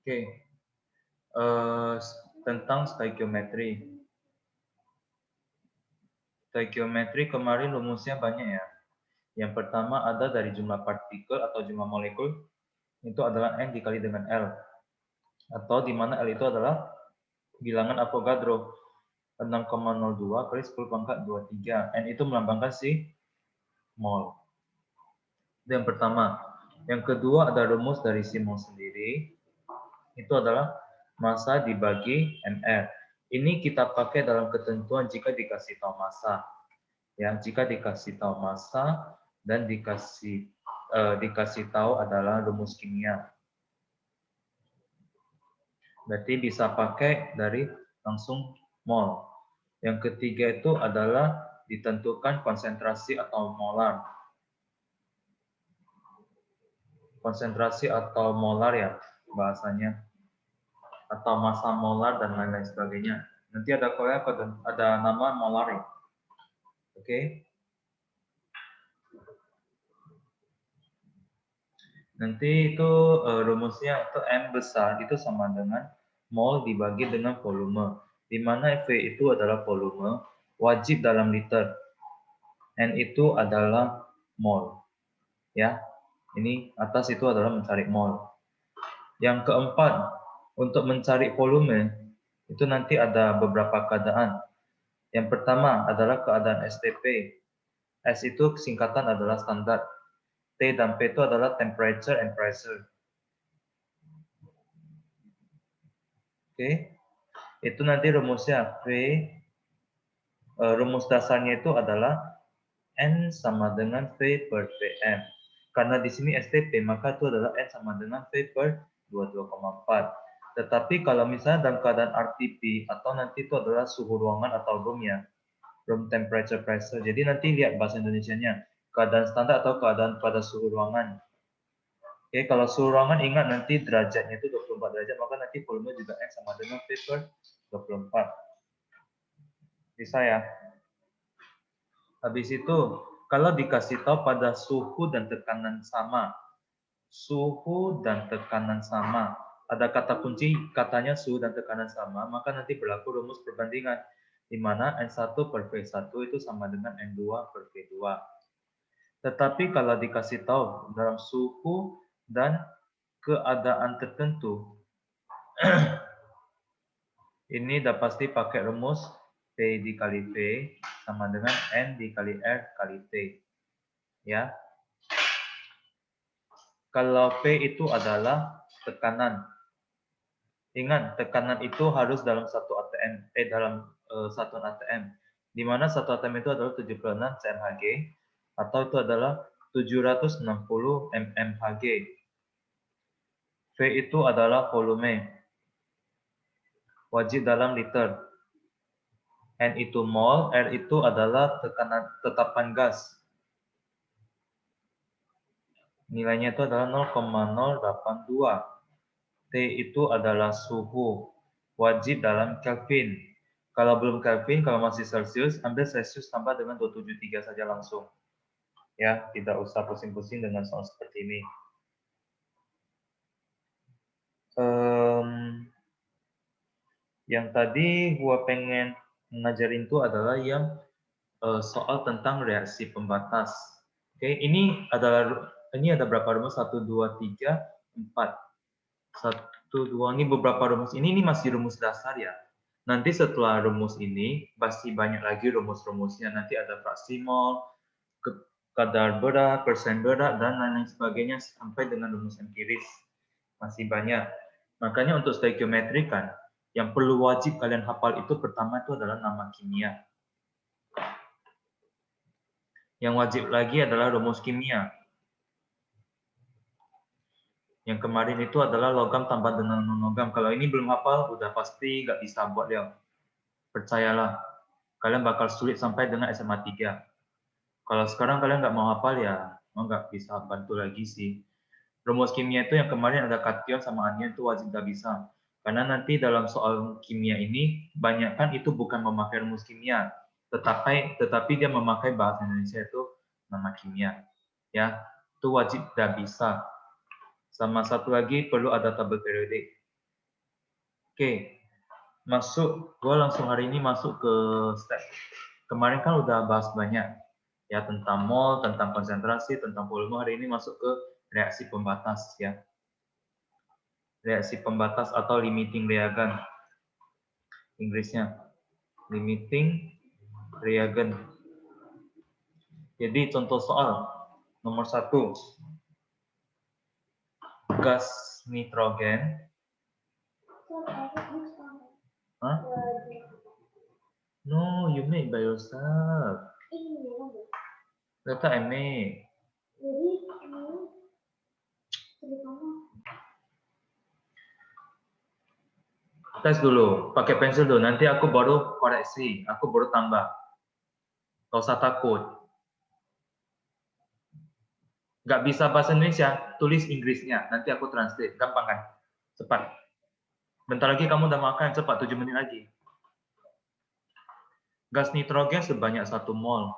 Oke, eh, tentang stoikiometri. Stoikiometri kemarin rumusnya banyak ya. Yang pertama ada dari jumlah partikel atau jumlah molekul, itu adalah N dikali dengan L. Atau di mana L itu adalah bilangan Avogadro. 6,02 kali 10 pangkat 23. N itu melambangkan si mol. Itu yang pertama. Yang kedua ada rumus dari si mol sendiri. Itu adalah massa dibagi mR. Ini kita pakai dalam ketentuan jika dikasih tahu massa. Ya, jika dikasih tahu massa dan dikasih tahu adalah rumus kimia. Berarti bisa pakai dari langsung mol. Yang ketiga itu adalah ditentukan konsentrasi atau molar. Konsentrasi atau molar ya bahasanya. Atau massa molar dan lain-lain sebagainya. Nanti ada nama molar ya. Oke. Nanti itu rumusnya itu M besar itu sama dengan mol dibagi dengan volume. Di mana V itu adalah volume, wajib dalam liter. N itu adalah mol. Ya. Ini atas itu adalah mencari mol. Yang keempat, untuk mencari volume itu nanti ada beberapa keadaan. Yang pertama adalah keadaan STP. S itu singkatan adalah standar. T dan P itu adalah temperature and pressure. Oke. Itu nanti rumusnya rumus dasarnya itu adalah N sama dengan V per Pm. Karena di sini STP, maka itu adalah N sama dengan V per 22,4. Tetapi kalau misalnya dalam keadaan RTP atau nanti itu adalah suhu ruangan atau room ya, room temperature pressure. Jadi nanti lihat bahasa Indonesianya, keadaan standar atau keadaan pada suhu ruangan. Oke, kalau suhu ruangan ingat nanti derajatnya itu 24 derajat, maka nanti volume juga N sama dengan V per 24. Bisa ya? Habis itu, kalau dikasih tahu pada suhu dan tekanan sama, ada kata kunci katanya suhu dan tekanan sama, maka nanti berlaku rumus perbandingan, di mana N1 per V1 itu sama dengan N2 per V2. Tetapi kalau dikasih tahu dalam suhu dan keadaan tertentu, ini udah pasti pakai rumus P dikali V sama dengan N dikali R kali T. Ya. Kalau P itu adalah tekanan. Ingat, tekanan itu harus dalam satu ATM, dalam satuan ATM. Di mana satu ATM itu adalah 76 cmHg atau itu adalah 760 mmHg. V itu adalah volume. Wajib dalam liter. N itu mol, R itu adalah tekanan tetapan gas. Nilainya itu adalah 0,082. T itu adalah suhu. Wajib dalam Kelvin. Kalau belum Kelvin, kalau masih Celsius, ambil Celsius tambah dengan 273 saja langsung. Ya, tidak usah pusing-pusing dengan soal seperti ini. Yang tadi gua pengen ngajarin itu adalah yang soal tentang reaksi pembatas. Oke, ini ada berapa rumus? 1, 2, 3, 4. 1, 2, ini beberapa rumus. Ini masih rumus dasar ya. Nanti setelah rumus ini, pasti banyak lagi rumus-rumusnya. Nanti ada fraksi mol, kadar berat, persen berat, dan lain-lain sebagainya sampai dengan rumus empiris. Masih banyak. Makanya untuk stoikiometri kan, yang perlu wajib kalian hafal itu pertama itu adalah nama kimia. Yang wajib lagi adalah rumus kimia. Yang kemarin itu adalah logam tambah dengan non-logam. Kalau ini belum hafal, udah pasti nggak bisa buat ya. Percayalah, kalian bakal sulit sampai dengan SMA 3. Kalau sekarang kalian nggak mau hafal ya, nggak bisa bantu lagi sih. Rumus kimia itu yang kemarin ada kation sama anion itu wajib nggak bisa. Karena nanti dalam soal kimia ini, banyak kan itu bukan memakai rumus kimia, tetapi dia memakai bahasa Indonesia itu nama kimia. Ya, itu wajib nggak bisa. Sama satu lagi perlu ada tabel periodik. Oke, gue langsung hari ini masuk ke step. Kemarin kan udah bahas banyak ya tentang mol, tentang konsentrasi, tentang volume. Hari ini masuk ke reaksi pembatas ya. Reaksi pembatas atau limiting reagent. Inggrisnya limiting reagent. Jadi contoh soal nomor 1, gas nitrogen. Huh? No, you make by yourself. Later I make. Tes dulu, pakai pensil dulu. Nanti aku baru koreksi, aku baru tambah. Gak usah takut. Gak bisa bahasa Indonesia, tulis Inggrisnya. Nanti aku translate. Gampang kan? Cepat. Bentar lagi kamu udah makan, cepat 7 menit lagi. Gas nitrogen sebanyak 1 mol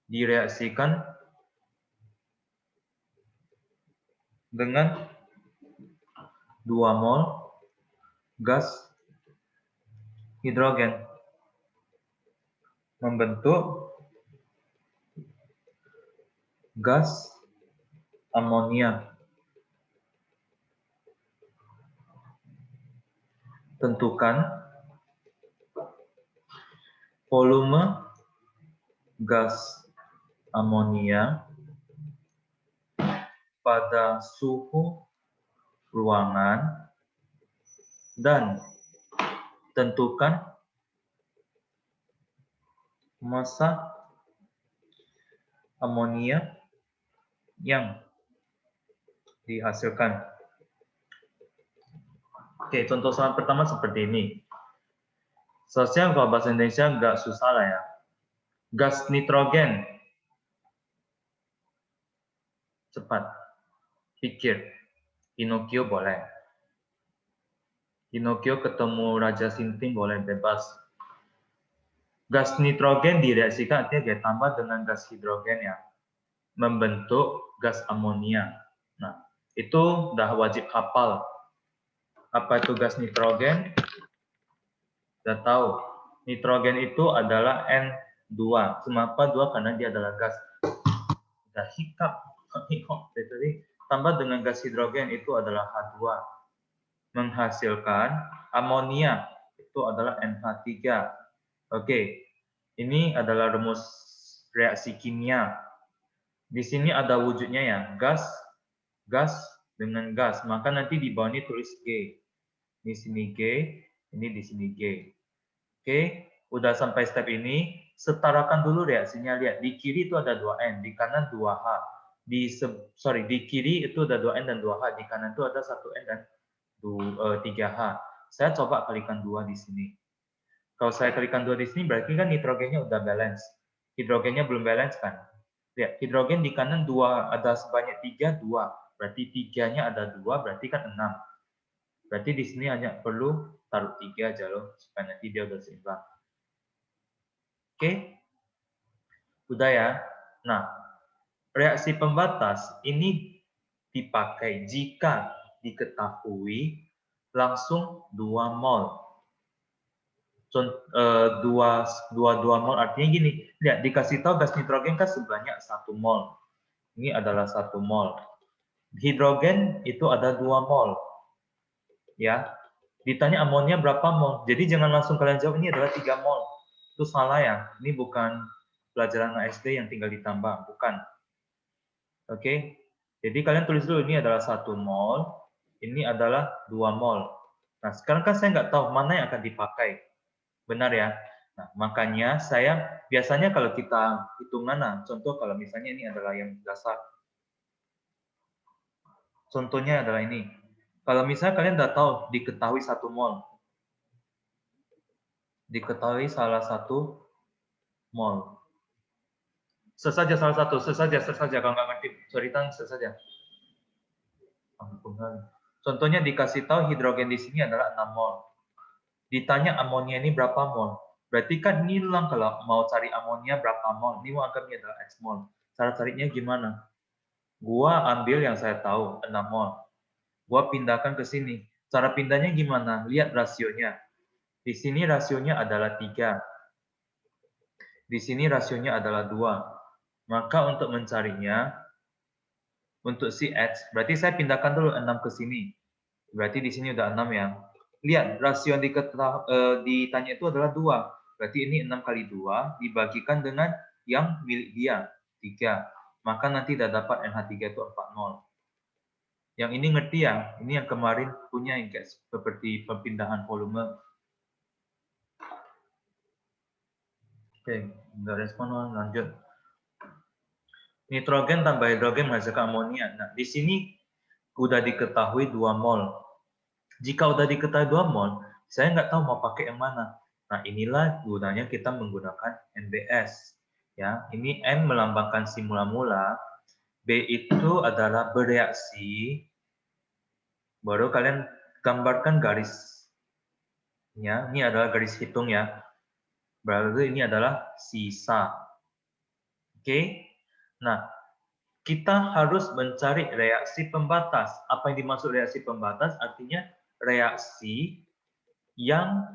direaksikan dengan 2 mol gas hidrogen membentuk gas amonia. Tentukan volume gas amonia pada suhu ruangan dan tentukan massa amonia yang dihasilkan. Oke, contoh soal pertama seperti ini. Seharusnya kalau bahasa Indonesia nggak susah lah ya. Gas nitrogen. Cepat. Pikir. Pinocchio boleh. Pinocchio ketemu Raja Sinting boleh, bebas. Gas nitrogen direaksikan artinya dia tambah dengan gas hidrogen ya. Membentuk gas amonia. Nah, itu udah wajib hafal. Apa itu gas nitrogen? Udah tahu. Nitrogen itu adalah N2. Kenapa 2? Karena dia adalah gas. Udah hikap. Jadi tambah dengan gas hidrogen itu adalah H2. Menghasilkan amonia itu adalah NH3. Oke. Ini adalah rumus reaksi kimia. Di sini ada wujudnya ya, gas, gas dengan gas. Maka nanti di bawah ini tulis G. Di sini G, ini di sini G. Oke, udah sampai step ini, setarakan dulu reaksinya. Lihat, di kiri itu ada 2N, di kanan 2H. Di kiri itu ada 2N dan 2H, di kanan itu ada 1N dan 3H. Saya coba kalikan 2 di sini. Kalau saya kalikan 2 di sini, berarti kan nitrogennya udah balance. Hidrogennya belum balance kan? Lihat, hidrogen di kanan 2, ada sebanyak 3, 2. Berarti 3-nya ada 2, berarti kan 6. Berarti di sini hanya perlu taruh 3 aja loh, supaya nanti dia udah seimbang. Oke? Udah ya? Nah, reaksi pembatas ini dipakai jika diketahui langsung 2 mol. 2 mol artinya gini, lihat dikasih tahu gas nitrogen kan sebanyak 1 mol. Ini adalah 1 mol. Hidrogen itu ada 2 mol. Ya. Ditanya amonia berapa mol. Jadi jangan langsung kalian jawab ini adalah 3 mol. Itu salah ya. Ini bukan pelajaran ASD yang tinggal ditambah, bukan. Oke. Jadi kalian tulis dulu ini adalah 1 mol, ini adalah 2 mol. Nah, sekarang kan saya nggak tahu mana yang akan dipakai. Benar ya? Nah, makanya saya biasanya kalau kita hitungan, contoh kalau misalnya ini adalah yang dasar. Contohnya adalah ini. Kalau misalnya kalian udah tahu diketahui 1 mol. Diketahui salah 1 mol. Sesaja salah satu, sesaja kalau nggak ngerti, cerita sesaja. Contohnya dikasih tahu hidrogen di sini adalah 6 mol. Ditanya amonia ini berapa mol. Berarti kan ini lang kalau mau cari amonia berapa mol. Ini anggapnya adalah X mol. Cara carinya gimana? Gua ambil yang saya tahu 6 mol. Gua pindahkan ke sini. Cara pindahnya gimana? Lihat rasionya. Di sini rasionya adalah 3. Di sini rasionya adalah 2. Maka untuk mencarinya, untuk si X, berarti saya pindahkan dulu 6 ke sini. Berarti di sini udah 6 ya. Lihat, rasio yang ditanya itu adalah 2. Berarti ini 6 kali 2 dibagikan dengan yang milik dia, 3. Maka nanti udah dapat NH3 itu 40. Yang ini ngerti ya? Ini yang kemarin punya yang kayak seperti perpindahan volume. Oke, nggak respon, lanjut. Nitrogen tambah hidrogen menghasilkan amonia. Nah, di sini udah diketahui 2 mol. Jika udah diketahui 2 mol, saya nggak tahu mau pakai yang mana. Nah, inilah gunanya kita menggunakan NBS. Ya, ini N melambangkan si mula-mula, B itu adalah bereaksi. Baru kalian gambarkan garisnya. Ini adalah garis hitung ya. Berarti ini adalah sisa. Oke. Nah, kita harus mencari reaksi pembatas. Apa yang dimaksud reaksi pembatas? Artinya reaksi yang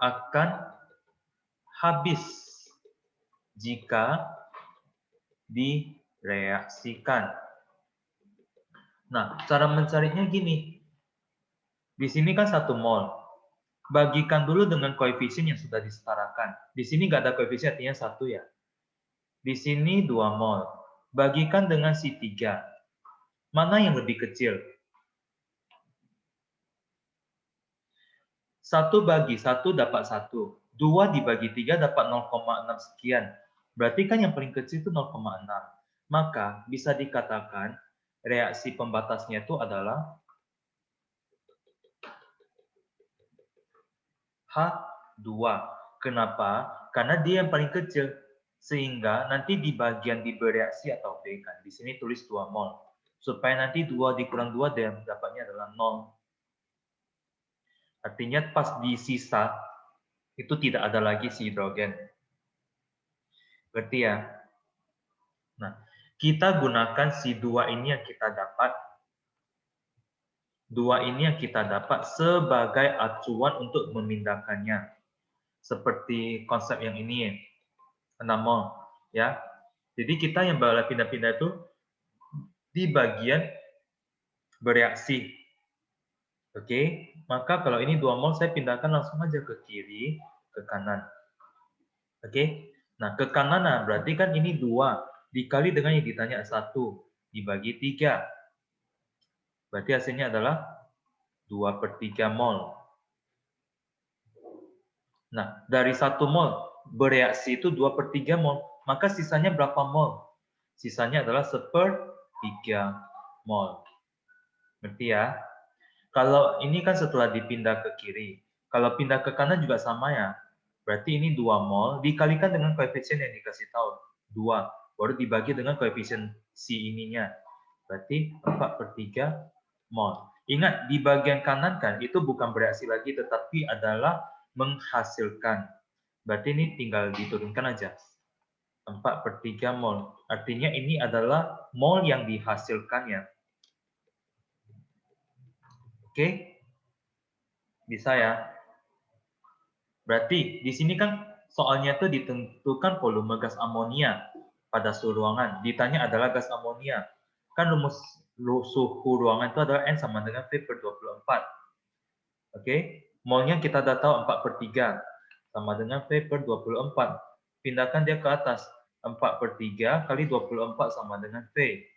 akan habis jika direaksikan. Nah, cara mencarinya gini. Di sini kan 1 mol. Bagikan dulu dengan koefisien yang sudah disetarakan. Di sini nggak ada koefisien, artinya 1 ya. Di sini 2 mol. Bagikan dengan si 3. Mana yang lebih kecil? 1 bagi 1 dapat 1. 2 dibagi 3 dapat 0,6 sekian. Berarti kan yang paling kecil itu 0,6. Maka bisa dikatakan reaksi pembatasnya itu adalah H2. Kenapa? Karena dia yang paling kecil. Sehingga nanti di bagian di bereaksi atau B kan. Di sini tulis 2 mol. Supaya nanti 2 dikurang 2 dan dapatnya adalah 0. Artinya pas di sisa itu tidak ada lagi si hidrogen. Berarti ya. Nah, kita gunakan si 2 ini yang kita dapat. 2 ini yang kita dapat sebagai acuan untuk memindahkannya. Seperti konsep yang ini, 6 mol. Ya. Jadi kita yang bakal pindah-pindah itu di bagian bereaksi. Oke, maka kalau ini 2 mol saya pindahkan langsung aja ke kiri, ke kanan. Oke, nah ke kanan nah, berarti kan ini 2 dikali dengan yang ditanya 1 dibagi 3. Berarti hasilnya adalah 2/3 mol. Nah, dari 1 mol bereaksi itu 2/3 mol, maka sisanya berapa mol? Sisanya adalah 1/3 mol. Ngerti ya? Kalau ini kan setelah dipindah ke kiri. Kalau pindah ke kanan juga sama ya. Berarti ini 2 mol dikalikan dengan koefisien yang dikasih tahu. 2. Baru dibagi dengan koefisien si ininya. Berarti 4/3 mol. Ingat, di bagian kanan kan itu bukan bereaksi lagi, tetapi adalah menghasilkan. Berarti ini tinggal diturunkan aja. 4/3 mol. Artinya ini adalah mol yang dihasilkannya. Oke? Bisa ya? Berarti di sini kan soalnya itu ditentukan volume gas amonia pada suhu ruangan. Ditanya adalah gas amonia. Kan rumus suhu ruangan itu adalah N sama dengan V/24. Oke? Molnya kita udah tahu 4/3 sama dengan V/24. Pindahkan dia ke atas. 4/3 kali 24 sama dengan V.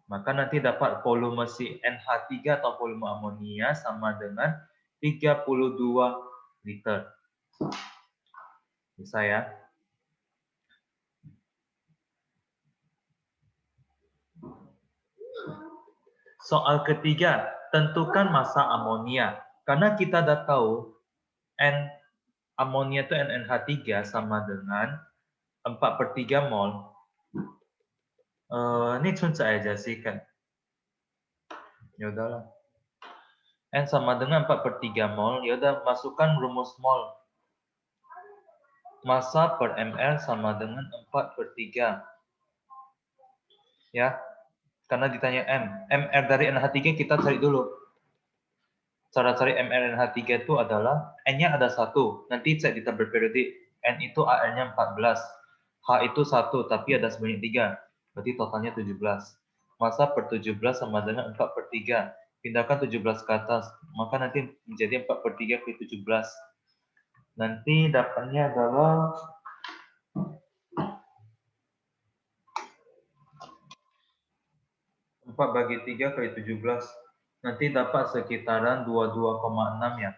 Maka nanti dapat volume si NH3 atau volume amonia sama dengan 32 liter. Bisa ya? Soal ketiga, tentukan massa amonia. Karena kita udah tahu N amonia itu NNH3 sama dengan 4/3 mol. Ini contoh aja sih kan. Ya udahlah. N sama dengan 4/3 mol. Ya udah masukkan rumus mol. Massa per ml sama dengan 4/3. Ya. Karena ditanya M. MR dari NH3 kita cari dulu. Cara cari mRNH3 itu adalah N-nya ada 1. Nanti cek di tabel periodik. N itu AR-nya 14. H itu 1, tapi ada sebanyak 3. Berarti totalnya 17. Massa per 17 sama dengan 4/3. Pindahkan 17 ke atas. Maka nanti menjadi 4/3 kali 17. Nanti dapatnya adalah 4/3 kali 17. Nanti dapat sekitaran 22,6 ya.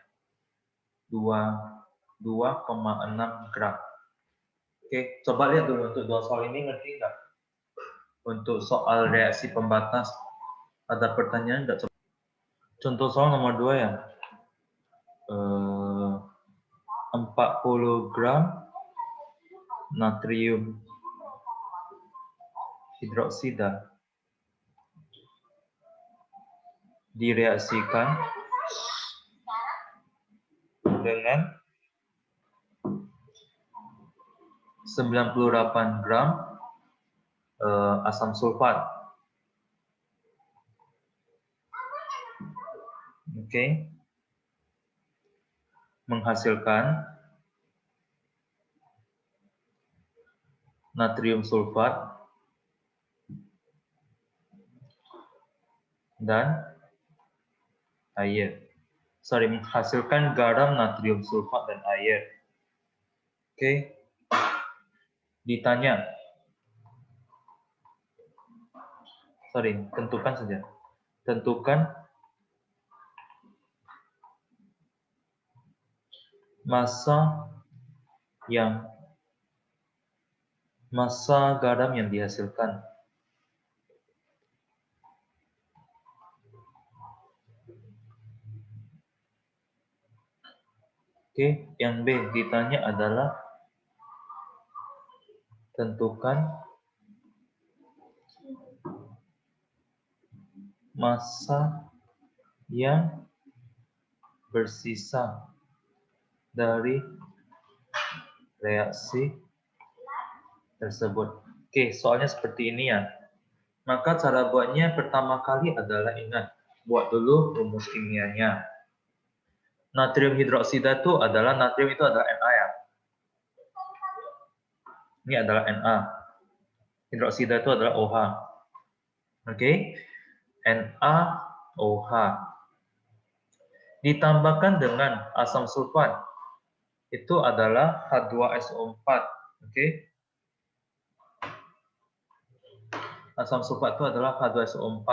2,6 gram. Oke, coba lihat dulu untuk dua soal ini ngerti nggak? Untuk soal reaksi pembatas, ada pertanyaan nggak? Contoh soal nomor 2 ya. 40 gram natrium hidroksida direaksikan dengan 98 gram asam sulfat. Oke. Menghasilkan natrium sulfat dan air. Menghasilkan garam, natrium sulfat, dan air. Oke. Ditanya. Tentukan saja. Tentukan massa garam yang dihasilkan. Oke, yang B ditanya adalah tentukan massa yang bersisa dari reaksi tersebut. Oke, soalnya seperti ini ya. Maka cara buatnya pertama kali adalah ingat, buat dulu rumus kimianya. Natrium hidroksida itu adalah Na ya. Ini adalah Na. Hidroksida itu adalah OH. Oke. NaOH. Ditambahkan dengan asam sulfat. Itu adalah H2SO4. Oke. Asam sulfat itu adalah H2SO4.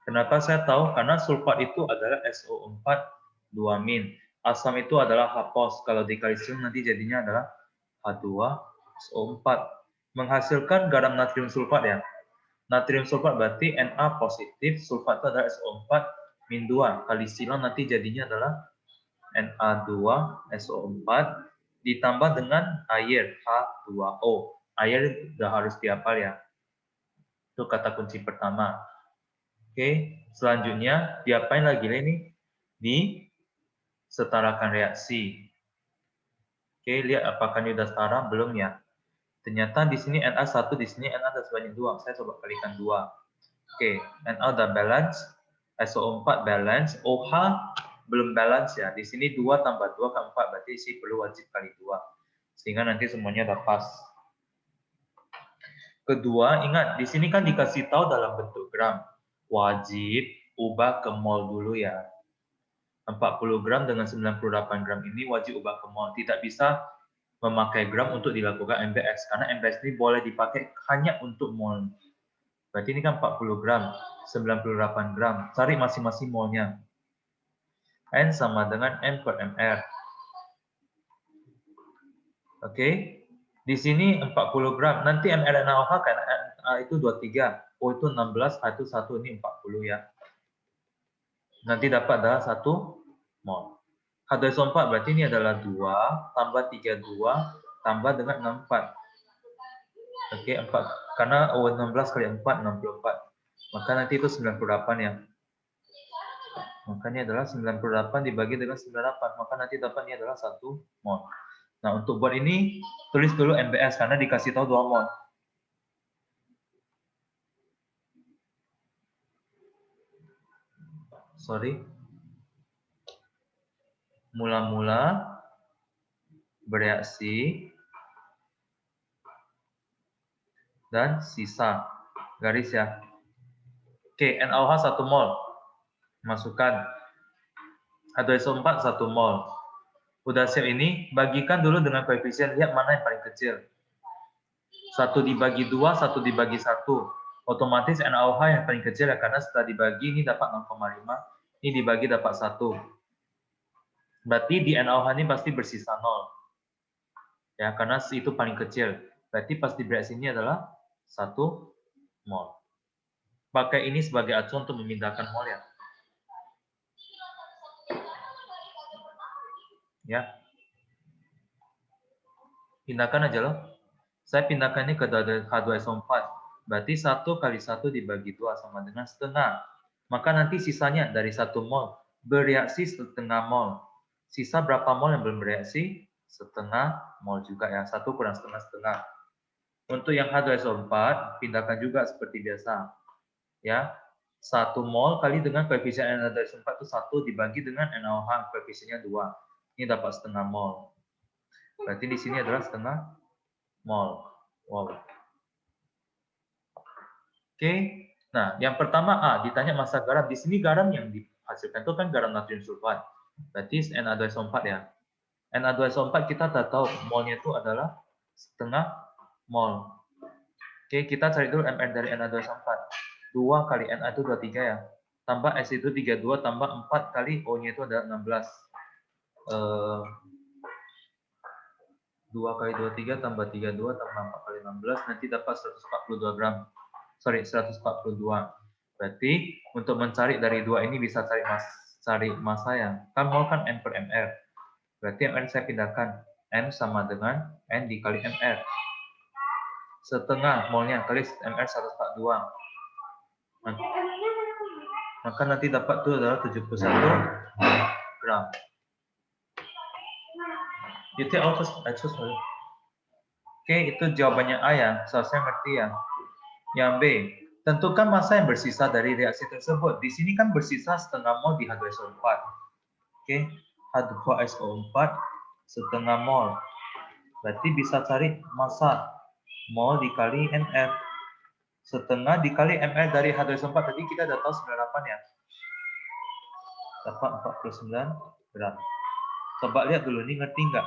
Kenapa saya tahu? Karena sulfat itu adalah SO4 2-. Asam itu adalah H+. Kalau di kalsium nanti jadinya adalah H2SO4. Menghasilkan garam natrium sulfat ya. Natrium sulfat berarti Na positif, sulfat itu adalah SO4 - 2. Kali silang nanti jadinya adalah Na2SO4 ditambah dengan air H2O. Air sudah harus dihafal ya. Itu kata kunci pertama. Oke, selanjutnya diapain lagi ini? Disetarakan reaksi. Oke, lihat apakah ini sudah setara? Belum ya. Ternyata di sini Na1, di sini Na ada sebanyak 2. Saya coba kalikan 2. Oke, Na udah balance, SO4 balance, OH belum balance ya. Di sini 2 tambah 2 ke 4, berarti isi perlu wajib kali 2. Sehingga nanti semuanya udah pas. Kedua, ingat, di sini kan dikasih tahu dalam bentuk gram. Wajib ubah ke mol dulu ya. 40 gram dengan 98 gram ini wajib ubah ke mol. Tidak bisa memakai gram untuk dilakukan MBS. Karena MBS ini boleh dipakai hanya untuk mol. Berarti ini kan 40 gram, 98 gram. Cari masing-masing molnya. N sama dengan M per MR. Oke. Di sini 40 gram. Nanti mRNA-OH kan itu 23. O itu 16, H itu 1, ini 40 ya. Nanti dapat adalah 1 mol. H2SO4 berarti ini adalah 2 tambah 32 tambah dengan 64. Oke, 4. Karena O16 kali 4, 64. Maka nanti itu 98 ya. Makanya adalah 98 dibagi dengan 98. Maka nanti dapatnya adalah 1 mol. Nah, untuk buat ini, tulis dulu MBS karena dikasih tahu 2 mol. Sorry. mula-mula bereaksi dan sisa. Garis ya. Oke, NaOH 1 mol. Masukkan. H2SO4 1 mol. Udah siap ini, bagikan dulu dengan koefisien. Lihat mana yang paling kecil. 1 dibagi 2, 1 dibagi 1. Otomatis NaOH yang paling kecil ya, karena setelah dibagi ini dapat 0,5. Ini dibagi dapat 1. Berarti di NaOH ini pasti bersisa 0. Ya, karena itu paling kecil. Berarti pasti bereaksi ini adalah 1 mol. Pakai ini sebagai acuan untuk memindahkan mol ya. Ya. Pindahkan aja loh. Saya pindahkan ini ke H2SO4. Berarti 1 kali 1 dibagi 2 sama dengan setengah. Maka nanti sisanya dari 1 mol bereaksi setengah mol. Sisa berapa mol yang belum bereaksi? Setengah mol juga ya. 1 kurang setengah-setengah. Untuk yang H2SO4, pindahkan juga seperti biasa. Ya, 1 mol kali dengan koefisien H2SO4 itu 1 dibagi dengan NaOH koefisiennya 2. Ini dapat setengah mol. Berarti di sini adalah setengah mol. Wow. Oke. Nah, yang pertama A, ditanya massa garam. Di sini garam yang dihasilkan itu kan garam natrium sulfat. Berarti Na2SO4 ya. Na2SO4 kita sudah tahu molnya itu adalah setengah mol. Oke, kita cari dulu Mr dari Na2SO4. 2 kali Na itu 23 ya. Tambah S itu 32, tambah 4 kali O-nya itu adalah 16. 2 kali 23 tambah 32 tambah 4 kali 16, nanti dapat 142 gram. Sorry, 142. Berarti untuk mencari dari 2 ini bisa cari massa ya. Kan mol kan N per Mr. Berarti Mr saya pindahkan. N sama dengan N dikali Mr. Setengah molnya kali Mr 142. Maka nanti dapat itu adalah 71 gram. You take out excess. Oke, itu jawabannya A ya. Seharusnya ngerti ya. Yang B, tentukan massa yang bersisa dari reaksi tersebut. Di sini kan bersisa setengah mol di H2SO4. Oke, H2SO4 setengah mol. Berarti bisa cari massa mol dikali Mr. Setengah dikali Mr dari H2SO4. Tadi kita udah tahu 98 ya. Dapat 49 gram. Coba lihat dulu, ini ngerti nggak?